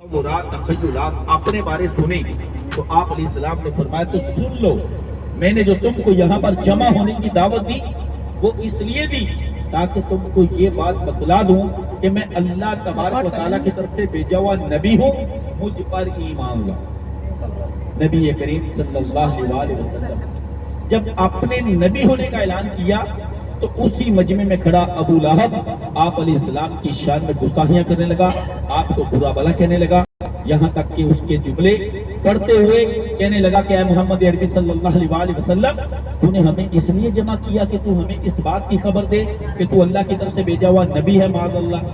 تخیلات اپنے بارے سنے تو آپ علیہ السلام نے فرمایا تو سن لو، میں نے جو تم کو یہاں پر جمع ہونے کی دعوت دی وہ اس لیے دی تاکہ تم کو یہ بات بتلا دوں کہ میں اللہ تبارک و تعالیٰ کی طرف سے بھیجا ہوا نبی ہوں، مجھ پر ایمان لاؤ۔ نبی کریم صلی اللہ علیہ وسلم جب اپنے نبی ہونے کا اعلان کیا تو اسی مجمع میں کھڑا ابو لہب آپ علیہ السلام کی شان میں گستاخیاں کرنے لگا، آپ کو برا بھلا کہنے لگا، یہاں تک کہ اس کے جملے پڑھتے ہوئے کہنے لگا کہ اے محمد عربی صلی اللہ علیہ وسلم، تو نے ہمیں اس لیے جمع کیا کہ تو ہمیں اس بات کی خبر دے کہ تو اللہ کی طرف سے بھیجا ہوا نبی ہے، معاذ اللہ،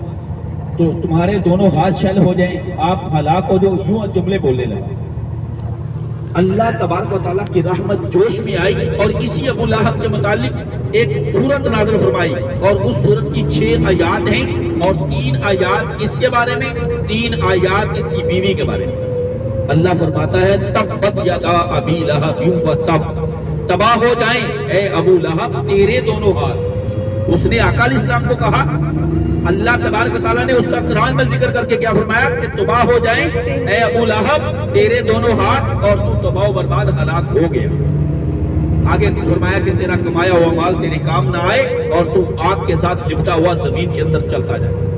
تو تمہارے دونوں ہاتھ شل ہو جائیں، آپ ہلاک ہو جو، یوں جملے بولنے لگے۔ اللہ تبارک و تعالیٰ کی رحمت جوش میں آئی اور اسی ابو لہب کے متعلق ایک سورت نازل فرمائی، اور اس سورت کی 6 آیات ہیں اور 3 آیات اس کے بارے میں، 3 آیات اس کی بیوی کے بارے میں۔ اللہ فرماتا ہے تبت یدا ابی لہب وتب، تباہ ہو جائیں اے ابو لہب تیرے دونوں ہاتھ۔ اس نے آقا علیہ السلام کو کہا، اللہ تبارک و تعالیٰ نے اس کا قرآن میں ذکر کر کے کیا فرمایا کہ تباہ ہو جائیں اے ابو لہب تیرے دونوں ہاتھ اور تو تباہ و برباد ہلاک ہو گیا۔ آگے فرمایا کہ تیرا کمایا ہوا مال تیرے کام نہ آئے اور تو آگ کے ساتھ لپٹا ہوا زمین کے اندر چلتا جائے۔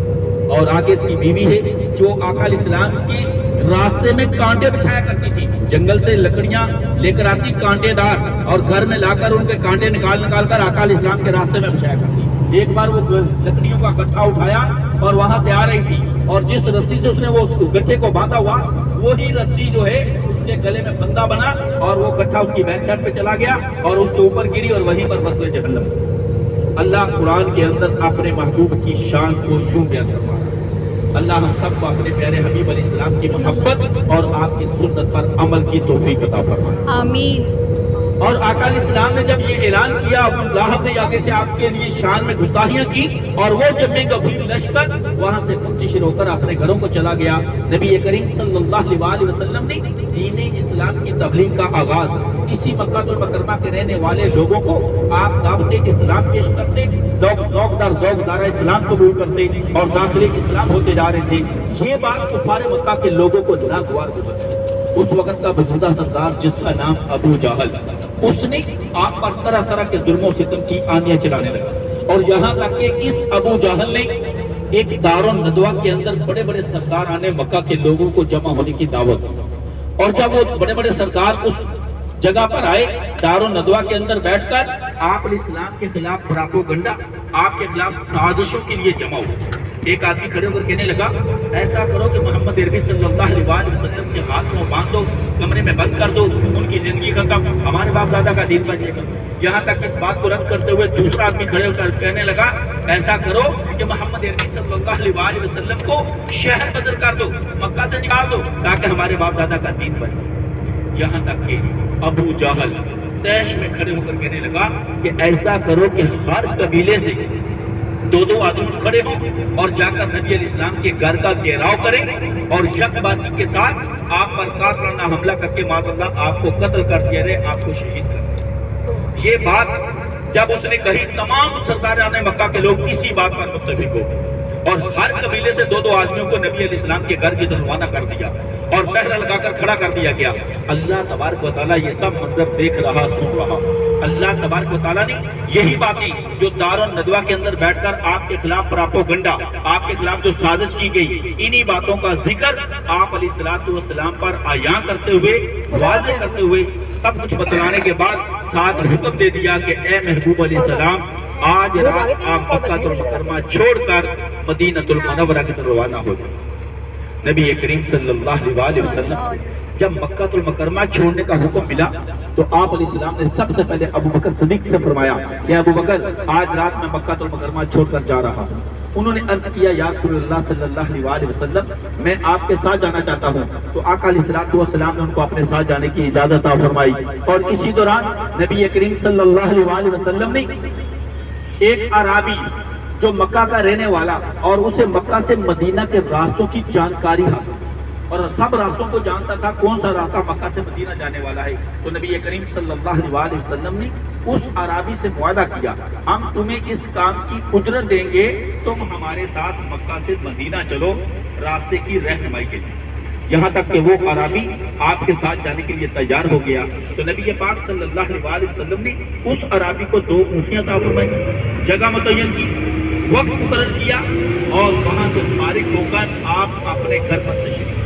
اور آگے اس کی بیوی ہے جو آقا علیہ السلام کی راستے میں کانٹے بچھایا کرتی تھی، جنگل سے لکڑیاں لے کر آتی کانٹے دار اور گھر میں لا کر ان کے کانٹے نکال کر آقا علیہ السلام کے راستے میں بچھایا کرتی۔ ایک بار وہ لکڑیوں کا گٹھا اٹھایا اور وہاں سے آ رہی تھی، اور جس رسی سے اس نے وہ گٹھے کو باندھا ہوا وہی رسی جو ہے اس کے گلے میں بندھا بنا اور وہ گٹھا اس کی بیک سائڈ پہ چلا گیا اور اس کے اوپر گری اور وہیں پر فصل جہنم۔ اللہ قرآن کے اندر اپنے محبوب کی شان کو یوں بیان فرما رہا ہے۔ اللہ ہم سب کو اپنے پیارے حبیب علیہ السلام کی محبت اور آپ کی سنت پر عمل کی توفیق عطا فرمائے، آمین۔ اور آقا علیہ السلام نے جب یہ اعلان کیا، ابو لہب نے آگے سے آپ کے لیے شان میں گستاخیاں کی، اور وہ جب میں غفیر لشکر وہاں سے منتشر ہو کر اپنے گھروں کو چلا گیا۔ نبی کریم صلی اللہ علیہ وسلم نے دین اسلام کی تبلیغ کا آغاز اسی مکہ المکرمہ کے رہنے والے لوگوں کو آپ دعوت اسلام پیش کرتے، لوگ ذوق دار اسلام قبول کرتے اور داخل اسلام ہوتے جا رہے تھے۔ یہ بات کفار مکہ کے لوگوں کو ناگوار گزرتی۔ اس وقت کا موجودہ سردار جس کا نام ابو جہل، اس نے آپ پر طرح طرح کے ظلم و ستم کی آندیاں چلانے لگا، اور یہاں تک کہ اس ابو جہل نے ایک دار الندوہ کے اندر بڑے بڑے سرداران مکہ کے لوگوں کو جمع ہونے کی دعوت دی، اور جب وہ بڑے بڑے سردار اس جگہ پر آئے دار الندوہ کے اندر بیٹھ کر آپ علیہ السلام کے خلاف پراپوگنڈا، آپ کے خلاف سازشوں کے لیے جمع ہوئے۔ ایک آدمی کھڑے ہو کر کہنے لگا ایسا کرو کہ محمد عربی صلی اللہ علیہ وسلم کے ہاتھ میں باندھ دو، کمرے میں بند کر دو، ان کی زندگی ختم، ہمارے باپ دادا کا دین بن جائے گا۔ یہاں تک اس بات کو رد کرتے ہوئے دوسرا آدمی کھڑے ہو کر کہنے لگا ایسا کرو کہ محمد عربی صلی اللہ علیہ وسلم کو شہر بدر کر دو، مکہ سے نکال دو تاکہ ہمارے باپ دادا کا دین بن جائے۔ یہاں تک کہ ابو جہل طیش میں کھڑے ہو کر کہنے لگا کہ ایسا کرو کہ ہر قبیلے سے 2 آدمی کھڑے ہوں اور جا کر نبی علیہ السلام کے گھر کا گھیراؤ کریں اور یک بازی کے ساتھ آپ پر قاتلانہ حملہ کر کے معاذ اللہ آپ کو قتل کر دیا جائے، آپ کو شہید کر دیا۔ یہ بات جب اس نے کہی تمام سرداران مکہ کے لوگ اسی بات پر متفق ہو گئے، اور ہر قبیلے سے 2 آدمیوں کو نبی علیہ السلام کے گھر کی طرف روانہ کر دیا اور پہرہ لگا کر کھڑا کر دیا گیا۔ اللہ تبارک و تعالیٰ یہ سب منظر دیکھ رہا، سن رہا۔ اللہ تبارک و تعالیٰ نے یہی باتیں جو دار الندوہ کے اندر بیٹھ کر آپ کے خلاف پراپوگنڈا، آپ کے خلاف جو سازش کی گئی، انہی باتوں کا ذکر آپ علیہ السلام پر عیاں کرتے ہوئے، واضح کرتے ہوئے، سب کچھ بتلانے کے بعد ساتھ حکم دے دیا کہ اے محبوب علیہ السلام آج رات آپ مکہ المکرمہ چھوڑ کر مدینہ المنورہ کی طرف روانہ ہو جائیں۔ نبی کریم صلی اللہ علیہ وسلم جب مکہ المکرمہ چھوڑنے کا حکم ملا تو آپ علیہ السلام نے سب سے پہلے ابو بکر صدیق سے فرمایا کہ ابو بکر آج رات میں مکہ المکرمہ چھوڑ کر جا رہا ہوں۔ انہوں نے عرض کیا یا رسول اللہ صلی اللہ علیہ وسلم میں آپ کے ساتھ جانا چاہتا ہوں، تو آقا علیہ السلام نے ان کو اپنے ساتھ جانے کی اجازت عطا فرمائی۔ اور اسی دوران نبی کریم صلی اللہ علیہ وسلم نے ایک عربی جو مکہ کا رہنے والا اور اسے مکہ سے مدینہ کے راستوں کی جانکاری حاصل، اور سب راستوں کو جانتا تھا کون سا راستہ مکہ سے مدینہ جانے والا ہے، تو نبی کریم صلی اللہ علیہ وسلم نے اس عربی سے معاہدہ کیا ہم تمہیں اس کام کی اجرت دیں گے، تم ہمارے ساتھ مکہ سے مدینہ چلو راستے کی رہنمائی کے لیے۔ یہاں تک کہ وہ عربی آپ کے ساتھ جانے کے لیے تیار ہو گیا تو نبی پاک صلی اللہ علیہ وسلم نے اس عربی کو 2 اونٹیاں عطا فرمائی، جگہ متعین کی، وقت مقرر کیا اور وہاں سے فارغ ہو کر آپ اپنے گھر پر تشریف۔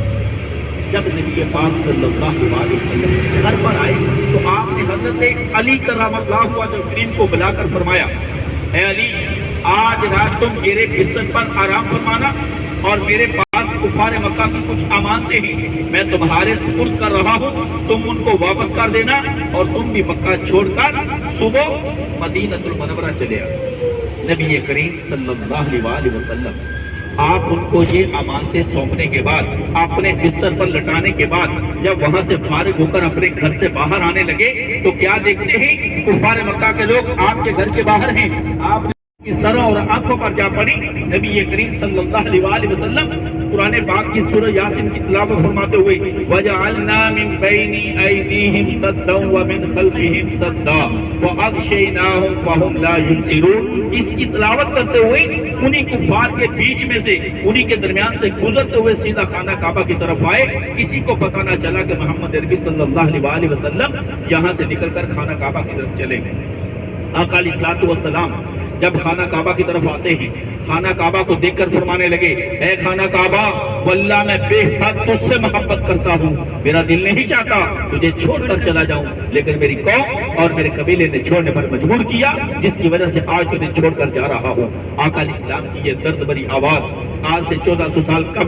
جب نبی پاک صلی اللہ علیہ وسلم گھر پر آئے تو آپ نے حضرت علی کرم اللہ وجہہ کریم کو بلا کر فرمایا، اے علی، آج رات تم میرے بستر پر آرام فرمانا اور میرے پاس کفار مکہ کی کچھ امانتیں ہیں، میں تمہارے سپرد کر رہا ہوں، تم ان کو واپس کر دینا اور تم بھی مکہ چھوڑ کر صبح مدینہ المنورہ چلے آئے۔ نبی کریم صلی اللہ علیہ وسلم آپ ان کو یہ امانتیں سونپنے کے بعد، اپنے بستر پر لٹانے کے بعد، جب وہاں سے فارغ ہو کر اپنے گھر سے باہر آنے لگے تو کیا دیکھتے ہیں؟ کفار مکہ کے لوگ آپ کے گھر کے باہر ہیں۔ آپ کی سروں اور آنکھوں پر جا پڑی۔ نبی کریم صلی اللہ علیہ وسلم قرآن پاک کی سورہ یاسین کی تلاوت فرماتے ہوئے وَجَعَلْنَا مِن بَيْنِ أَيْدِيهِمْ سَدًّا وَمِن خَلْفِهِمْ سَدًّا وَأَغْشَيْنَاهُمْ فَهُمْ لَا يُبْصِرُونَ، اس کی تلاوت کرتے ہوئے انہی کفار کے بیچ میں سے، انہی کے درمیان سے گزرتے ہوئے سیدھا خانہ کعبہ کی طرف آئے۔ کسی کو پتہ نہ چلا کہ محمد عربی صلی اللہ علیہ وسلم یہاں سے نکل کر خانہ کعبہ کی طرف چلے گئے۔ آقا علیہ الصلوۃ والسلام جب خانہ کعبہ کی طرف آتے ہیں، خانہ کعبہ کو دیکھ کر فرمانے لگے، اے خانہ کعبہ، واللہ میں بے حد تجھ سے محبت کرتا ہوں، میرا دل نہیں چاہتا تجھے چھوڑ کر چلا جاؤں، لیکن میری قوم اور میرے قبیلے نے چھوڑنے پر مجبور کیا، جس کی وجہ سے آج تجھے چھوڑ کر جا رہا ہوں۔ آقا علیہ السلام کی یہ درد بھری آواز آج سے 1400 سال قبل